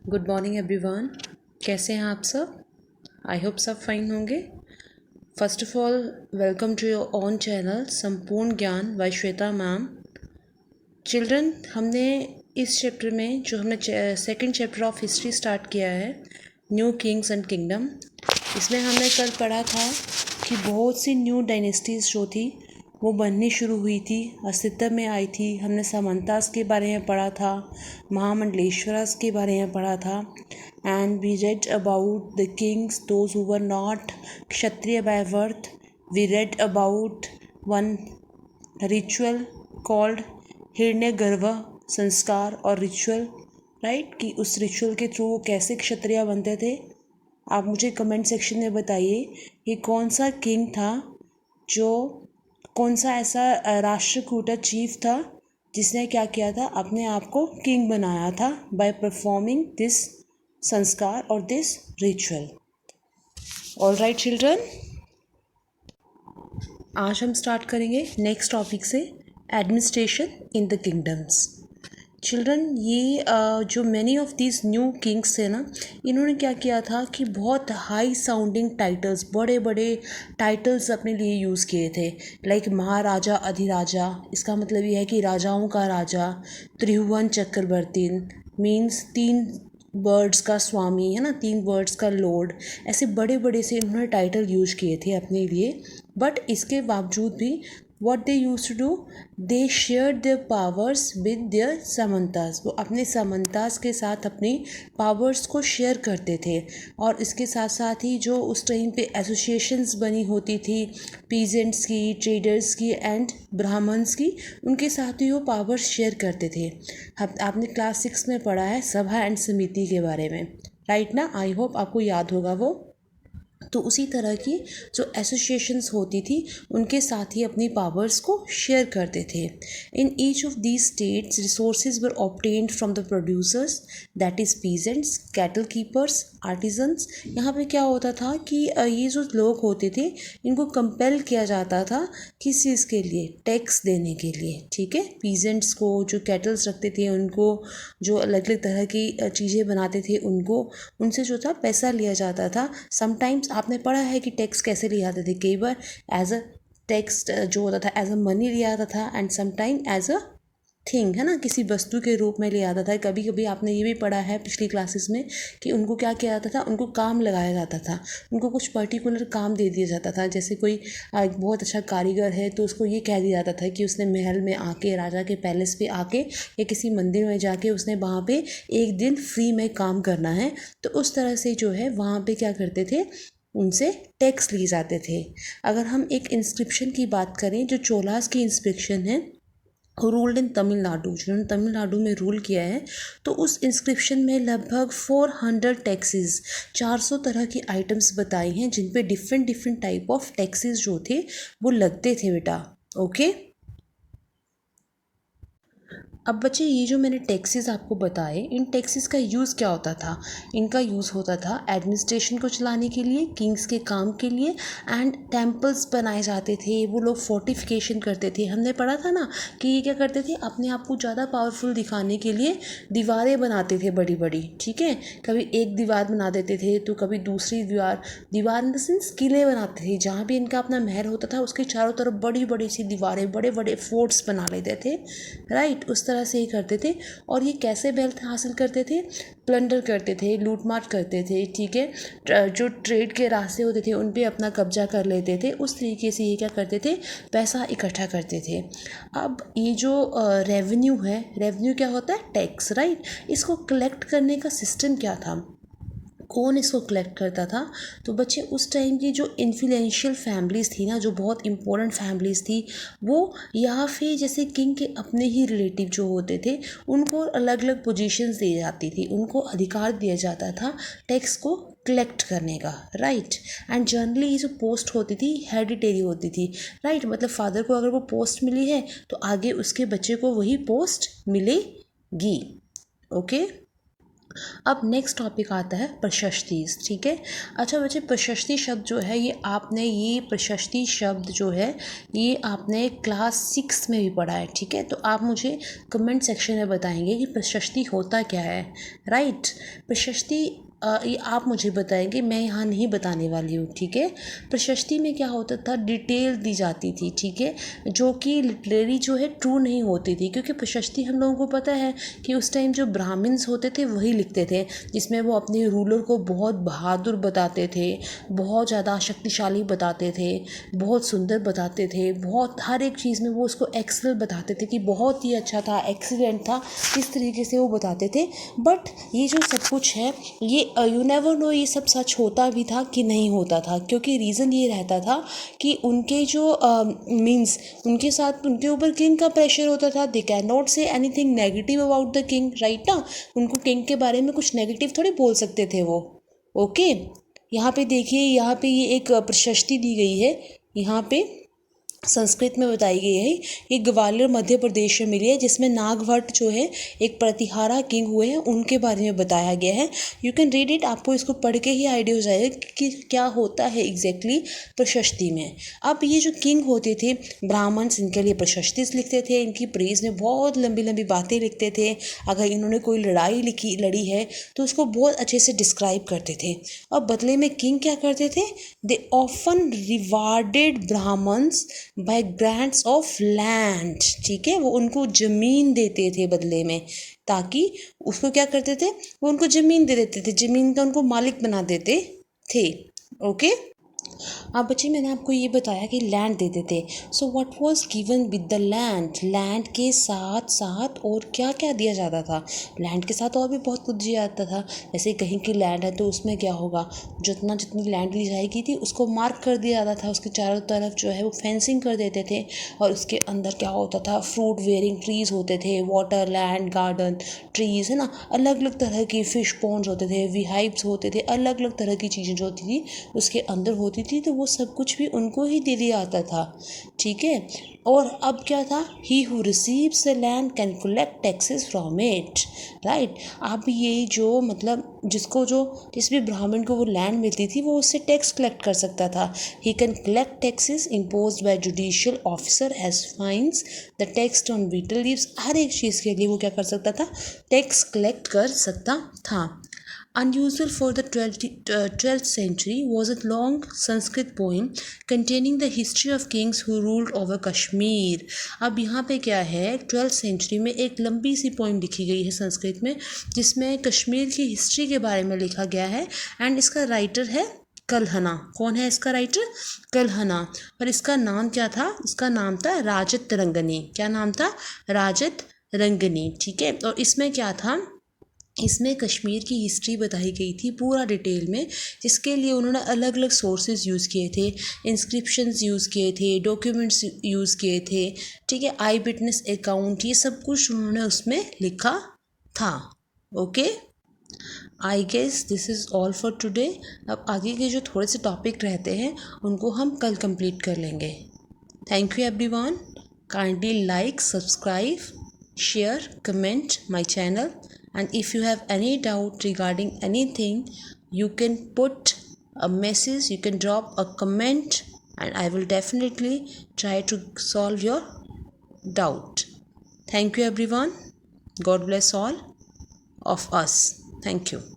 Good morning everyone. कैसे हैं आप सब? आई होप सब फाइन होंगे। First of all welcome to your own channel Sampoorna Gyan bye Shweta ma'am. Children, हमने इस चैप्टर में जो हमने second chapter of history start किया है, न्यू किंग्स एंड किंगडम, इसमें हमने कल पढ़ा था कि बहुत सी न्यू डायनेस्टीज़ जो थी वो बननी शुरू हुई थी, अस्तित्व में आई थी। हमने सामंतास के बारे में पढ़ा था, महामंडलेश्वरास के बारे में पढ़ा था, and we read about the kings those who were not Kshatriya by birth. We read about one ritual called Hiranyagarbha sanskar और रिचुअल, राइट, कि उस रिचुअल के थ्रू कैसे क्षत्रिय बनते थे। आप मुझे कमेंट सेक्शन में बताइए कि कौन सा किंग था, जो कौन सा ऐसा राष्ट्रकूट चीफ था जिसने क्या किया था, अपने आप को किंग बनाया था बाय परफॉर्मिंग दिस संस्कार और this ritual. All right children, आज हम स्टार्ट करेंगे नेक्स्ट टॉपिक से, administration in the kingdoms. Children, ये जो many of these new Kings थे ना, इन्होंने क्या किया था कि बहुत हाई साउंडिंग टाइटल्स, बड़े बड़े टाइटल्स अपने लिए यूज़ किए थे। लाइक महाराजा अधिराजा, इसका मतलब ये है कि राजाओं का राजा। त्रिभुवन चक्रवर्ती मीन्स 3 बर्ड्स का स्वामी, है ना, 3 बर्ड्स का लॉर्ड। ऐसे बड़े बड़े से इन्होंने टाइटल यूज किए थे अपने लिए। बट इसके बावजूद भी what they used to do, they shared their powers with their सामंतास। वो अपने सामंतास के साथ अपनी पावर्स को शेयर करते थे। और इसके साथ साथ ही जो उस टाइम पे एसोसिएशंस बनी होती थी पीजेंट्स की, ट्रेडर्स की एंड ब्राह्मण्स की, उनके साथ ही वो पावर्स शेयर करते थे। आपने क्लास 6 में पढ़ा है सभा एंड समिति के बारे में, राइट ना? आई होप आपको याद होगा वो। तो उसी तरह की जो एसोसिएशंस होती थी उनके साथ ही अपनी पावर्स को शेयर करते थे। In each of these states resources were obtained from the producers, that is peasants, cattle keepers, artisans. यहाँ पे क्या होता था कि ये जो लोग होते थे इनको कंपेल किया जाता था किस चीज़ के लिए, टैक्स देने के लिए, ठीक है। पीजेंट्स को, जो कैटल्स रखते थे उनको, जो अलग अलग तरह की चीज़ें बनाते थे उनको, उनसे जो था पैसा लिया जाता था। समटाइम्स आपने पढ़ा है कि टैक्स कैसे लिया जाते थे, कई बार एज अ टैक्स जो होता था एज अ मनी लिया जाता था and sometime as a thing, है ना, किसी वस्तु के रूप में लिया जाता था। कभी कभी आपने ये भी पढ़ा है पिछली क्लासेस में कि उनको क्या किया जाता था, उनको काम लगाया जाता था, उनको कुछ पर्टिकुलर काम दे दिया जाता था। जैसे कोई बहुत अच्छा कारीगर है तो उसको ये कह दिया जाता था कि उसने महल में आके, राजा के पैलेस पे आके या किसी मंदिर में जाके उसने वहाँ पे एक दिन फ्री में काम करना है। तो उस तरह से जो है वहाँ पे क्या करते थे, उनसे टैक्स लिए जाते थे। अगर हम एक इंस्क्रिप्शन की बात करें, जो चोलास की इंस्क्रिप्शन है, रूल्ड इन तमिलनाडु, जिन्होंने तमिलनाडु में रूल किया है, तो उस इंस्क्रिप्शन में लगभग 400 टैक्सेस, 400 तरह की आइटम्स बताई हैं जिन पे different different type of taxes जो थे वो लगते थे बेटा। ओके। अब बच्चे, ये जो मैंने टैक्सेस आपको बताए, इन टैक्सेस का यूज़ क्या होता था? इनका यूज़ होता था एडमिनिस्ट्रेशन को चलाने के लिए, किंग्स के काम के लिए, एंड टेम्पल्स बनाए जाते थे। वो लोग फोर्टिफिकेशन करते थे। हमने पढ़ा था ना कि ये क्या करते थे, अपने आप को ज़्यादा पावरफुल दिखाने के लिए दीवारें बनाते थे बड़ी बड़ी, ठीक है। कभी एक दीवार बना देते थे तो कभी दूसरी दीवार, दीवार इन द सेंस किले बनाते थे। जहाँ भी इनका अपना महल होता था उसके चारों तरफ बड़ी बड़ी सी दीवारें, बड़े बड़े फोर्ट्स बना लेते थे, राइट। उस तरह से ही करते थे। और ये कैसे वेल्थ हासिल करते थे? प्लंडर करते थे, लूटमार करते थे, ठीक है। जो ट्रेड के रास्ते होते थे उन पे अपना कब्जा कर लेते थे। उस तरीके से ये क्या करते थे, पैसा इकट्ठा करते थे। अब ये जो रेवेन्यू है, रेवेन्यू क्या होता है, टैक्स, राइट। इसको कलेक्ट करने का सिस्टम क्या था, कौन इसको कलेक्ट करता था? तो बच्चे, उस टाइम की जो इन्फ्लुएंशियल फैमिलीज़ थी ना, जो बहुत इंपॉर्टेंट फैमिलीज़ थी, वो या फिर जैसे किंग के अपने ही रिलेटिव जो होते थे उनको अलग अलग पोजीशंस दी जाती थी, उनको अधिकार दिया जाता था टैक्स को कलेक्ट करने का, राइट। एंड जनरली ये जो पोस्ट होती थी हेरिडिटेरी होती थी, राइट। मतलब फादर को अगर वो पोस्ट मिली है तो आगे उसके बच्चे को वही पोस्ट मिलेगी। ओके। अब नेक्स्ट टॉपिक आता है प्रशस्ति, ठीक है। अच्छा बच्चे, प्रशस्ति शब्द जो है ये प्रशस्ति शब्द जो है ये आपने क्लास 6 में भी पढ़ा है, ठीक है। तो आप मुझे कमेंट सेक्शन में बताएंगे कि प्रशस्ति होता क्या है, राइट। प्रशस्ति ये आप मुझे बताएंगे, मैं यहाँ नहीं बताने वाली हूँ, ठीक है। प्रशस्ति में क्या होता था, डिटेल दी जाती थी, ठीक है, जो कि लिटरेरी जो है ट्रू नहीं होती थी, क्योंकि प्रशस्ति हम लोगों को पता है कि उस टाइम जो ब्राह्मण्स होते थे वही लिखते थे, जिसमें वो अपने रूलर को बहुत बहादुर बताते थे, बहुत ज़्यादा शक्तिशाली बताते थे, बहुत सुंदर बताते थे, बहुत हर एक चीज़ में वो उसको एक्सेल बताते थे कि बहुत ही अच्छा था, एक्सीलेंट था, इस तरीके से वो बताते थे। बट ये जो सब कुछ है ये यू नेवर नो ये सब सच होता भी था कि नहीं होता था, क्योंकि रीज़न ये रहता था कि उनके जो मीन्स उनके साथ उनके ऊपर किंग का प्रेशर होता था। They can not say anything negative about the king, right ना। उनको किंग के बारे में कुछ नेगेटिव थोड़ी बोल सकते थे वो, ओके। यहाँ पे देखिए, यहाँ पे ये एक प्रशस्ति दी गई है, यहाँ पे संस्कृत में बताई गई है। ये ग्वालियर मध्य प्रदेश में मिली है, जिसमें नागभट्ट जो है एक प्रतिहारा किंग हुए हैं, उनके बारे में बताया गया है। यू कैन रीड इट, आपको इसको पढ़ के ही आइडिया हो जाएगा कि क्या होता है एग्जैक्टली प्रशस्ति में। अब ये जो किंग होते थे ब्राह्मण्स, इनके लिए प्रशस्ति लिखते थे, इनकी प्रेज में बहुत लंबी लंबी बातें लिखते थे। अगर इन्होंने कोई लड़ाई लड़ी है तो उसको बहुत अच्छे से डिस्क्राइब करते थे। और बदले में किंग क्या करते थे, they often rewarded Brahmins by grants of land, ठीक है। वो उनको ज़मीन देते थे बदले में, ताकि उसको क्या करते थे, वो उनको ज़मीन दे देते थे, ज़मीन का उनको मालिक बना देते थे, ओके। अब बच्चे, मैंने आपको ये बताया कि लैंड देते थे। So what was given with the land, land के साथ साथ और क्या क्या दिया जाता था। लैंड के साथ और भी बहुत कुछ दिया जाता था। जैसे कहीं की लैंड है तो उसमें क्या होगा, जितनी लैंड ली जाएगी थी उसको मार्क कर दिया जाता था, उसके चारों तरफ जो है वो फेंसिंग कर देते थे। और उसके अंदर क्या होता था, फ्रूट वेयरिंग ट्रीज़ होते थे, वाटर, लैंड, गार्डन, ट्रीज़, है ना। अलग अलग तरह की फिश पॉन्ड्स होते थे, वी हाइव्स होते थे, अलग अलग तरह की चीज़ें जो होती थी उसके अंदर होती थी। तो वो सब कुछ भी उनको ही दे दिया जाता था, ठीक है। और अब क्या था, he who receives the land can collect taxes from it, right. अब ये जो मतलब जिस भी ब्राह्मण को वो लैंड मिलती थी वो उससे टैक्स कलेक्ट कर सकता था। He can collect taxes imposed by judicial officer as fines, the tax on betel leaves, हर एक चीज़ के लिए वो क्या कर सकता था, टैक्स कलेक्ट कर सकता था। Unusual for the 12th century was a long Sanskrit poem containing the history of kings who ruled over Kashmir. अब यहाँ पे क्या है, 12th सेंचुरी में एक लंबी सी पोइम लिखी गई है संस्कृत में, जिसमें कश्मीर की हिस्ट्री के बारे में लिखा गया है। एंड इसका राइटर है कल्हना। कौन है इसका राइटर, कल्हना। और इसका नाम क्या था, इसका नाम था राजत रंगनी। क्या नाम था, राजत रंगनी, ठीक है। और इसमें क्या था, इसमें कश्मीर की हिस्ट्री बताई गई थी पूरा डिटेल में, जिसके लिए उन्होंने अलग अलग सोर्सेज यूज़ किए थे, इंस्क्रिप्शंस यूज़ किए थे, डॉक्यूमेंट्स यूज़ किए थे, ठीक है, आई विटनेस अकाउंट, ये सब कुछ उन्होंने उसमें लिखा था, okay. I guess this is all for today. अब आगे के जो थोड़े से टॉपिक रहते हैं उनको हम कल कंप्लीट कर लेंगे। Thank you everyone. Kindly like, subscribe, share, comment my channel, and if you have any doubt regarding anything, you can put a message, you can drop a comment, and I will definitely try to solve your doubt. Thank you everyone. God bless all of us. Thank you.